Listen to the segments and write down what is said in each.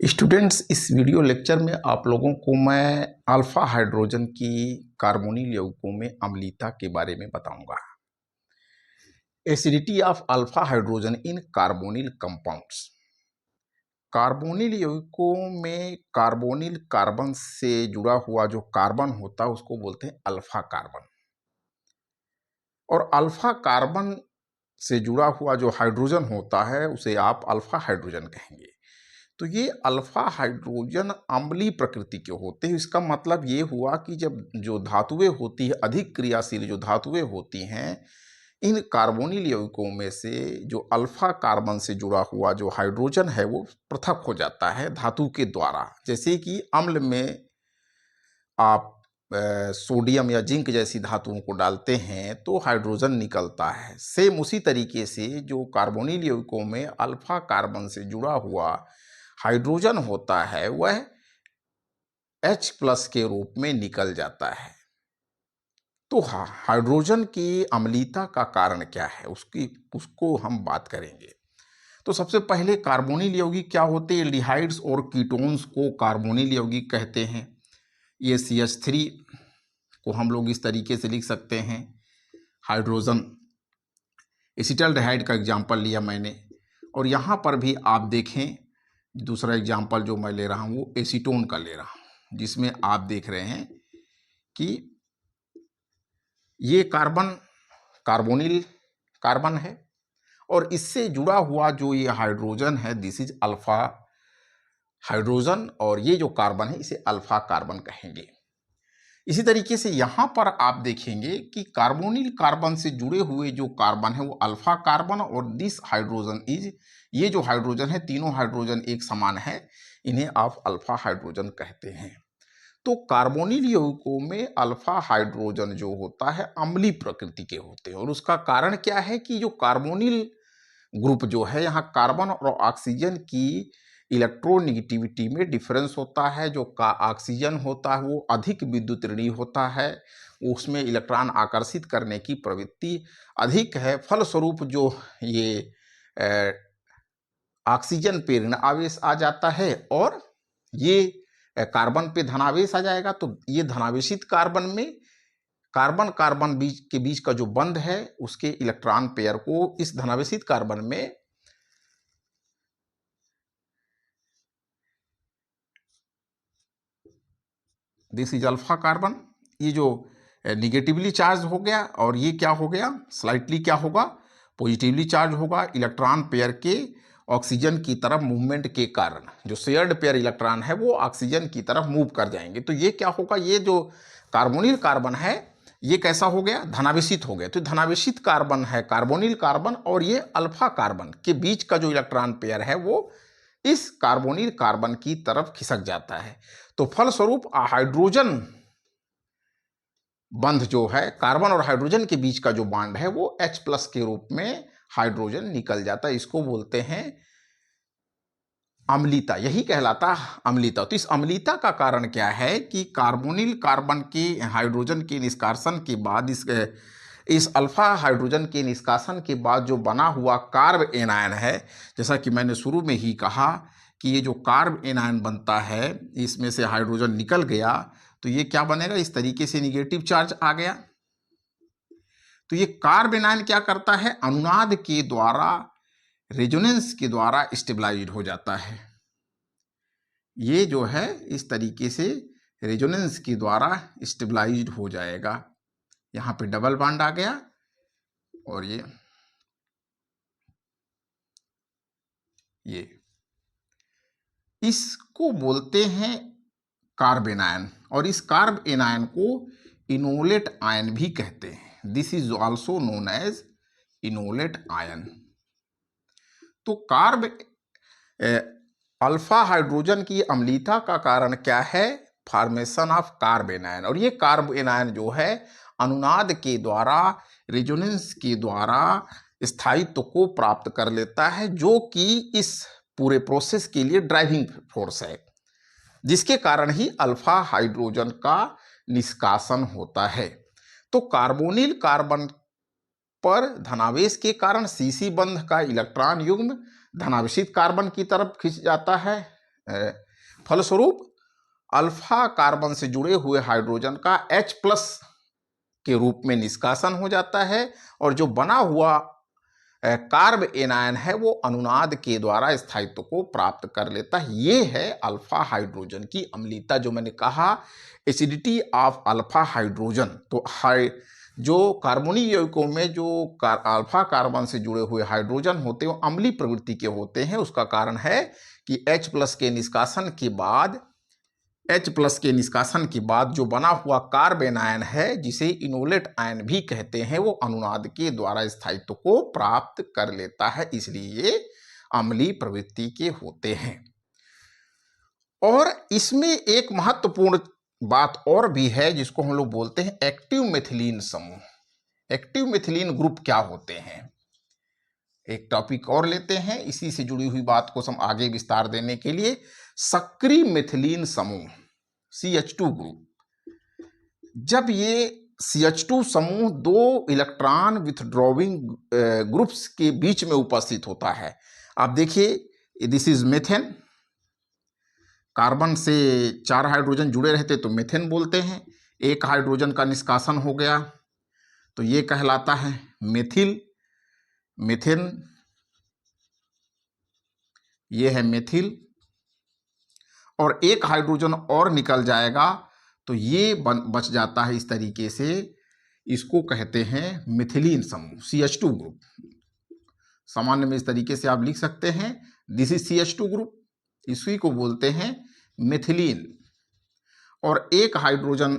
Students, इस video lecture में आप लोगों को मैं अल्फा हाइड्रोजन की कार्बोनिल यौगिकों में अम्लीयता के बारे में बताऊंगा। Acidity of alpha hydrogen in carbonyl compounds. Carbonyl यौगिकों में कार्बोनिल कार्बन से जुड़ा हुआ जो कार्बन होता है उसको बोलते हैं अल्फा कार्बन, और अल्फा कार्बन से जुड़ा हुआ जो हाइड्रोजन होता है उसे आप अल्फा हाइड्रोजन कहेंगे। तो ये अल्फा हाइड्रोजन अम्लीय प्रकृति के होते हैं। इसका मतलब ये हुआ कि जब जो धातुएं होती है, अधिक क्रियाशील जो धातुएं होती हैं, इन कार्बोनिल यौगिकों में से जो अल्फा कार्बन से जुड़ा हुआ जो हाइड्रोजन है वो पृथक हो जाता है धातु के द्वारा। जैसे कि अम्ल में आप सोडियम या जिंक जैसी धातुओं को डालते हैं तो हाइड्रोजन निकलता है। सेम उसी तरीके से जो कार्बोनिल यौगिकों में अल्फा कार्बन से जुड़ा हुआ हाइड्रोजन होता है वह H+ के रूप में निकल जाता है। तो हाइड्रोजन की अम्लीयता का कारण क्या है उसको हम बात करेंगे। तो सबसे पहले कार्बोनिल यौगिक क्या होते हैं? एल्डिहाइड्स और कीटोन्स को कार्बोनिल यौगिक कहते हैं। ये CH3 को हम लोग इस तरीके से लिख सकते हैं, हाइड्रोजन। एसिटाल्डिहाइड का एग्जाम्पल लिया मैंने, और यहाँ पर भी आप देखें दूसरा एग्जाम्पल जो मैं ले रहा हूँ वो एसीटोन का ले रहा हूँ, जिसमें आप देख रहे हैं कि ये कार्बन कार्बोनिल कार्बन है और इससे जुड़ा हुआ जो ये हाइड्रोजन है दिस इज अल्फा हाइड्रोजन, और ये जो कार्बन है इसे अल्फा कार्बन कहेंगे। इसी तरीके से यहाँ पर आप देखेंगे कि कार्बोनिल कार्बन से जुड़े हुए जो कार्बन है वो अल्फा कार्बन, और दिस हाइड्रोजन इज, ये जो हाइड्रोजन है तीनों हाइड्रोजन एक समान है, इन्हें आप अल्फा हाइड्रोजन कहते हैं। तो कार्बोनिल यौगिकों में अल्फा हाइड्रोजन जो होता है अम्लीय प्रकृति के होते हैं, और उसका कारण क्या है कि जो कार्बोनिल ग्रुप जो है यहाँ कार्बन और ऑक्सीजन की इलेक्ट्रोनेगेटिविटी में डिफरेंस होता है। जो का ऑक्सीजन होता है वो अधिक विद्युत ऋणी होता है, उसमें इलेक्ट्रॉन आकर्षित करने की प्रवृत्ति अधिक है। फलस्वरूप जो ये ऑक्सीजन पे ऋण आवेश आ जाता है और ये कार्बन पे धनावेश आ जाएगा। तो ये धनावेशित कार्बन में कार्बन कार्बन के बीच का जो बंध है उसके इलेक्ट्रॉन पेयर को इस धनावेशित कार्बन में दिस इज अल्फा कार्बन, ये जो निगेटिवली चार्ज हो गया, और ये क्या हो गया स्लाइटली क्या होगा पॉजिटिवली चार्ज होगा। इलेक्ट्रॉन पेयर के ऑक्सीजन की तरफ मूवमेंट के कारण जो शेयर्ड पेयर इलेक्ट्रॉन है वो ऑक्सीजन की तरफ मूव कर जाएंगे। तो ये क्या होगा, ये जो कार्बोनिल कार्बन है ये कैसा हो गया धनावेशित हो गया। तो धनावेशित कार्बन है कार्बोनिल कार्बन, और ये अल्फा कार्बन के बीच का जो इलेक्ट्रॉन पेयर है वो इस कार्बोनिल कार्बन की तरफ खिसक जाता है। तो फलस्वरूप हाइड्रोजन बंध जो है कार्बन और हाइड्रोजन के बीच का जो बॉन्ड है वो H+ के रूप में हाइड्रोजन निकल जाता है। इसको बोलते हैं अम्लीयता, यही कहलाता अम्लीयता। तो इस अम्लीयता का कारण क्या है कि कार्बोनिल कार्बन के हाइड्रोजन के निष्कासन के बाद इस अल्फा हाइड्रोजन के निष्कासन के बाद जो बना हुआ कार्ब एनायन है, जैसा कि मैंने शुरू में ही कहा कि ये जो कार्ब एनायन बनता है इसमें से हाइड्रोजन निकल गया तो ये क्या बनेगा, इस तरीके से निगेटिव चार्ज आ गया। तो ये कार्ब एनायन क्या करता है, अनुनाद के द्वारा रेजोनेंस के द्वारा स्टेबलाइज्ड हो जाता है। ये जो है इस तरीके से रेजोनेंस के द्वारा स्टेबलाइज्ड हो जाएगा। यहाँ पे डबल बॉन्ड आ गया और ये इसको बोलते हैं कार्ब एनायन, और इस कार्ब एनायन को इनोलेट आयन भी कहते हैं। This is also known as enolate ion. तो कार्ब अल्फा हाइड्रोजन की अम्लीयता का कारण क्या है, फॉर्मेशन ऑफ कार्ब एनायन। और ये कार्ब एनायन जो है अनुनाद के द्वारा रेजोनेंस के द्वारा स्थायित्व को प्राप्त कर लेता है, जो कि इस पूरे प्रोसेस के लिए ड्राइविंग फोर्स है, जिसके कारण ही अल्फा हाइड्रोजन का निष्कासन होता है। तो कार्बोनिल कार्बन पर धनावेश के कारण CC बंध का इलेक्ट्रॉन युग्म धनावेशित कार्बन की तरफ खिंच जाता है फलस्वरूप अल्फा कार्बन से जुड़े हुए हाइड्रोजन का H+ के रूप में निष्कासन हो जाता है और जो बना हुआ कार्ब एनायन है वो अनुनाद के द्वारा स्थायित्व को प्राप्त कर लेता है। ये है अल्फा हाइड्रोजन की अम्लीयता। जो मैंने कहा एसिडिटी ऑफ अल्फा हाइड्रोजन, तो जो कार्बोनिल यौगिकों में जो अल्फा कार्बन से जुड़े हुए हाइड्रोजन होते हैं वो अम्लीय प्रवृत्ति के होते हैं। उसका कारण है कि H+ के निष्कासन के बाद जो बना हुआ कार्बन आयन है, जिसे इनोलेट आयन भी कहते हैं, वो अनुनाद के द्वारा स्थायित्व को प्राप्त कर लेता है, इसलिए ये अम्लीय प्रवृत्ति के होते हैं। और इसमें एक महत्वपूर्ण बात और भी है जिसको हम लोग बोलते हैं एक्टिव मेथिलीन समूह। एक्टिव मेथिलीन ग्रुप क्या होते हैं, एक टॉपिक और लेते हैं इसी से जुड़ी हुई बात को हम आगे विस्तार देने के लिए। सक्रिय मेथिलीन समूह CH2 ग्रुप, जब ये CH2 समूह दो इलेक्ट्रॉन विथड्रॉविंग ग्रुप्स के बीच में उपस्थित होता है। आप देखिए, दिस इज मेथेन, कार्बन से 4 हाइड्रोजन जुड़े रहते तो मेथेन बोलते हैं। एक हाइड्रोजन का निष्कासन हो गया तो ये कहलाता है मेथिल, मेथेन, ये है मेथिल। और एक हाइड्रोजन और निकल जाएगा तो ये बच जाता है। इस तरीके से इसको कहते हैं मिथिलीन समूह, CH2 ग्रुप। सामान्य में इस तरीके से आप लिख सकते हैं, दिस इज CH2 ग्रुप, इसी को बोलते हैं मिथिलीन। और एक हाइड्रोजन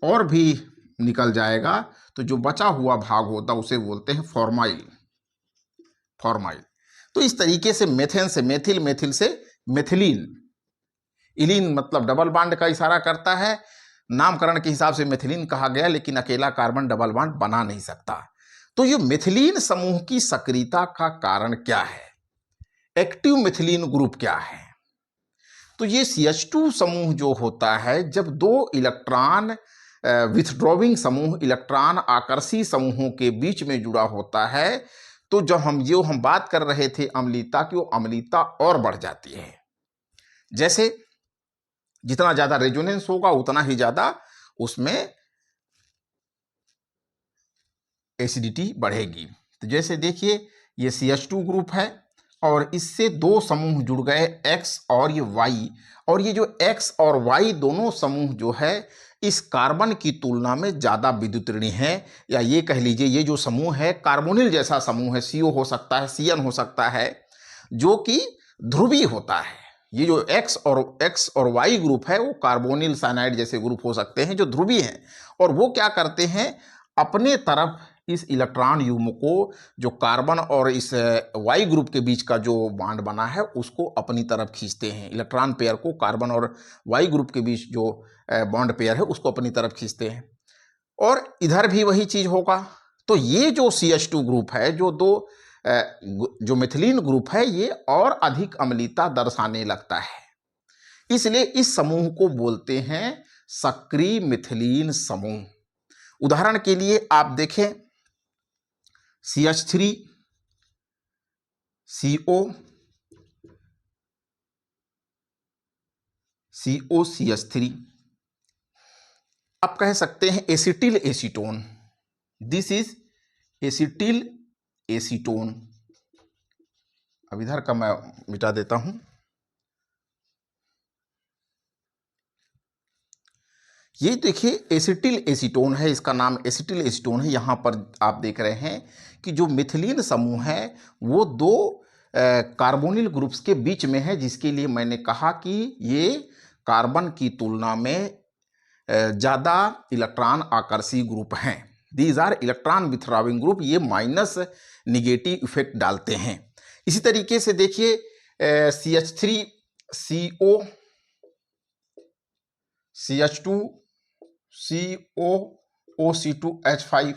और भी निकल जाएगा तो जो बचा हुआ भाग होता है उसे बोलते हैं फॉर्माइल, फॉर्माइल। तो इस तरीके से मेथेन से मेथिल, मेथिल से मेथिलीन, इलीन मतलब डबल बॉन्ड का इशारा करता है। नामकरण के हिसाब से मेथिलीन कहा गया, लेकिन अकेला कार्बन डबल बॉन्ड बना नहीं सकता। तो ये मेथिलीन समूह की सक्रियता का कारण क्या है, एक्टिव मेथिलीन ग्रुप क्या है? तो ये CH2 समूह जो होता है, जब दो इलेक्ट्रॉन विथड्रॉविंग समूह इलेक्ट्रॉन आकर्षी समूहों के बीच में जुड़ा होता है, तो जब हम बात कर रहे थे अम्लीयता की, वो अम्लीयता और बढ़ जाती है। जैसे जितना ज्यादा रेजोनेंस होगा उतना ही ज्यादा उसमें एसिडिटी बढ़ेगी। तो जैसे देखिए, ये CH2 ग्रुप है और इससे दो समूह जुड़ गए X और ये Y, और ये जो X और Y दोनों समूह जो है इस कार्बन की तुलना में ज्यादा विद्युत ऋणी है, या ये कह लीजिए ये जो समूह है कार्बोनिल जैसा समूह है, CO हो सकता है, CN हो सकता है, जो कि ध्रुवीय होता है। ये जो X और Y ग्रुप है वो कार्बोनिल साइनाइड जैसे ग्रुप हो सकते हैं जो ध्रुवीय हैं, और वो क्या करते हैं, अपने तरफ इस इलेक्ट्रॉन युग्म को, जो कार्बन और इस Y ग्रुप के बीच का जो बॉन्ड बना है उसको अपनी तरफ खींचते हैं। इलेक्ट्रॉन पेयर को, कार्बन और Y ग्रुप के बीच जो बॉन्ड पेयर है उसको अपनी तरफ खींचते हैं, और इधर भी वही चीज होगा। तो ये जो CH2 ग्रुप है, जो मिथिलीन ग्रुप है, ये और अधिक अम्लीयता दर्शाने लगता है, इसलिए इस समूह को बोलते हैं सक्रिय मिथिलीन समूह। उदाहरण के लिए आप देखें, CH3 CO CH3, आप कह सकते हैं acetyl acetone, this is acetyl acetone. अब इधर का मैं मिटा देता हूं। ये देखिए एसिटिल एसीटोन है, इसका नाम एसिटिल एसीटोन है। यहां पर आप देख रहे हैं कि जो मिथिलीन समूह है वो दो कार्बोनिल ग्रुप्स के बीच में है, जिसके लिए मैंने कहा कि ये कार्बन की तुलना में ज्यादा इलेक्ट्रॉन आकर्षी ग्रुप हैं। दीज आर इलेक्ट्रॉन विथड्रॉविंग ग्रुप, ये माइनस निगेटिव इफेक्ट डालते हैं। इसी तरीके से देखिए CH3 CO CH2 CO OC2H5,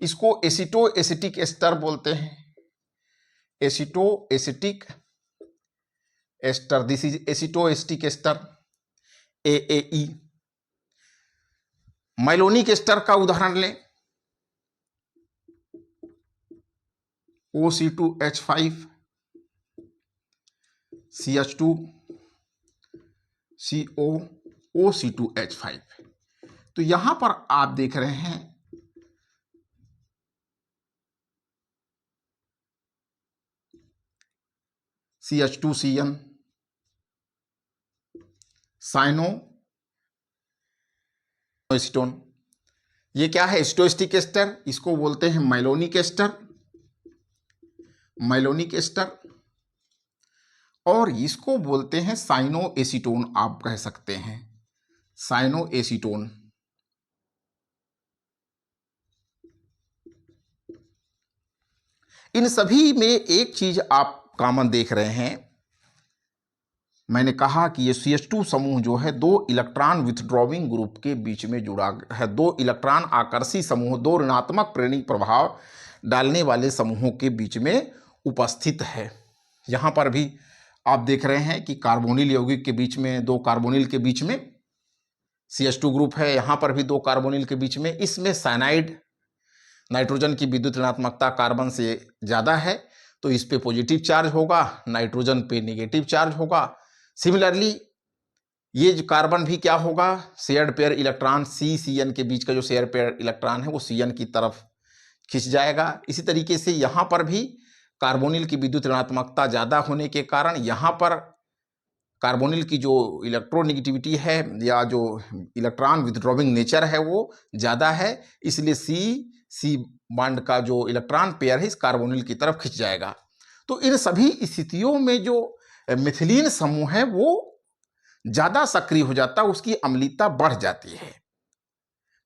इसको एसिटो एसिटिक एस्टर बोलते हैं, aceto acetic ester, this is aceto acetic ester AAE। Malonic ester का उदाहरण लें, OC2H5 CH2 COOC2H5। तो यहां पर आप देख रहे हैं CH2CN, साइनो एसीटोन। ये क्या है? स्टोएस्टिक एस्टर, इसको बोलते हैं मैलोनिक एस्टर, मैलोनिक एस्टर, और इसको बोलते हैं साइनो एसीटोन, आप कह सकते हैं साइनो एसीटोन। इन सभी में एक चीज आप कॉमन देख रहे हैं, मैंने कहा कि ये CH2 समूह जो है दो इलेक्ट्रॉन विथड्रॉविंग ग्रुप के बीच में जुड़ा है, दो इलेक्ट्रॉन आकर्षी समूह, दो ऋणात्मक प्रेरणिक प्रभाव डालने वाले समूहों के बीच में उपस्थित है। यहां पर भी आप देख रहे हैं कि कार्बोनिल यौगिक के बीच में, दो कार्बोनिल के बीच में CH2 ग्रुप है, यहां पर भी दो कार्बोनिल के बीच में। इसमें साइनाइड नाइट्रोजन की विद्युत ऋणात्मकता कार्बन से ज़्यादा है, तो इस पे पॉजिटिव चार्ज होगा, नाइट्रोजन पे नेगेटिव चार्ज होगा। सिमिलरली ये जो कार्बन भी क्या होगा, शेयर्ड पेयर इलेक्ट्रॉन CCN के बीच का जो शेयर पेयर इलेक्ट्रॉन है वो CN की तरफ खिंच जाएगा। इसी तरीके से यहाँ पर भी कार्बोनिल की विद्युत ऋणात्मकता ज़्यादा होने के कारण यहाँ पर कार्बोनिल की जो इलेक्ट्रोनेगेटिविटी है या जो इलेक्ट्रॉन विथड्रॉविंग नेचर है वो ज़्यादा है, इसलिए C बॉन्ड का जो इलेक्ट्रॉन पेयर है इस कार्बोनिल की तरफ खिंच जाएगा। तो इन सभी स्थितियों में जो मिथिलीन समूह है वो ज़्यादा सक्रिय हो जाता है, उसकी अम्लीयता बढ़ जाती है।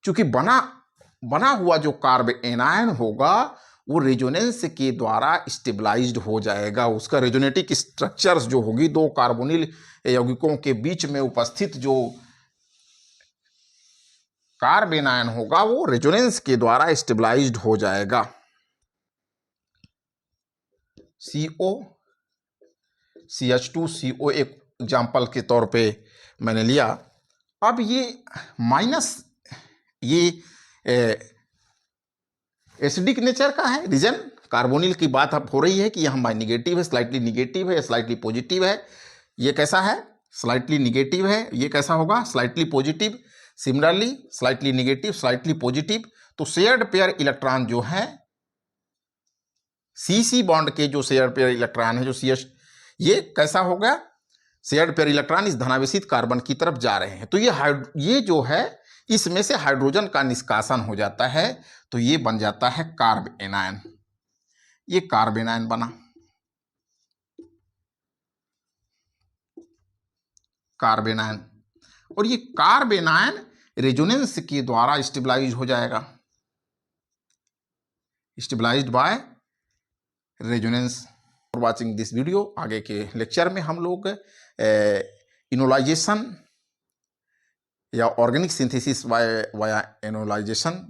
चूंकि बना हुआ जो कार्ब एनायन होगा वो रेजोनेंस के द्वारा स्टेबलाइज्ड हो जाएगा। उसका रेजोनेटिक स्ट्रक्चर्स जो होगी, दो कार्बोनिल यौगिकों के बीच में उपस्थित जो कार्ब एनायन होगा वो रेजोनेंस के द्वारा स्टेबलाइज्ड हो जाएगा। CO CH2CO एक एग्जाम्पल के तौर पे मैंने लिया। अब ये माइनस, ये एसिडिक नेचर का है रीजन। कार्बोनिल की बात अब हो रही है कि यहाँ नेगेटिव है, स्लाइटली नेगेटिव है, स्लाइटली पॉजिटिव है। ये कैसा है? स्लाइटली नेगेटिव है। ये कैसा होगा? Slightly positive. Similarly slightly negative, slightly positive. तो शेयर्ड पेयर इलेक्ट्रॉन जो है CC बॉन्ड के जो शेयर पेयर इलेक्ट्रॉन है जो CH, ये कैसा हो गया? शेयर्ड पेयर इलेक्ट्रॉन इस धनावेशित कार्बन की तरफ जा रहे हैं। तो ये जो है इसमें से हाइड्रोजन का निष्कासन हो जाता है, तो ये बन जाता है कार्ब एनायन। ये कार्ब एनायन बना, कार्ब एनायन। और ये कार्ब एनायन रेजोनेंस के द्वारा स्टेबलाइज हो जाएगा, stabilized by resonance. For watching this video. आगे के लेक्चर में हम लोग इनोलाइजेशन या ऑर्गेनिक सिंथेसिस वाया एनोलाइजेशन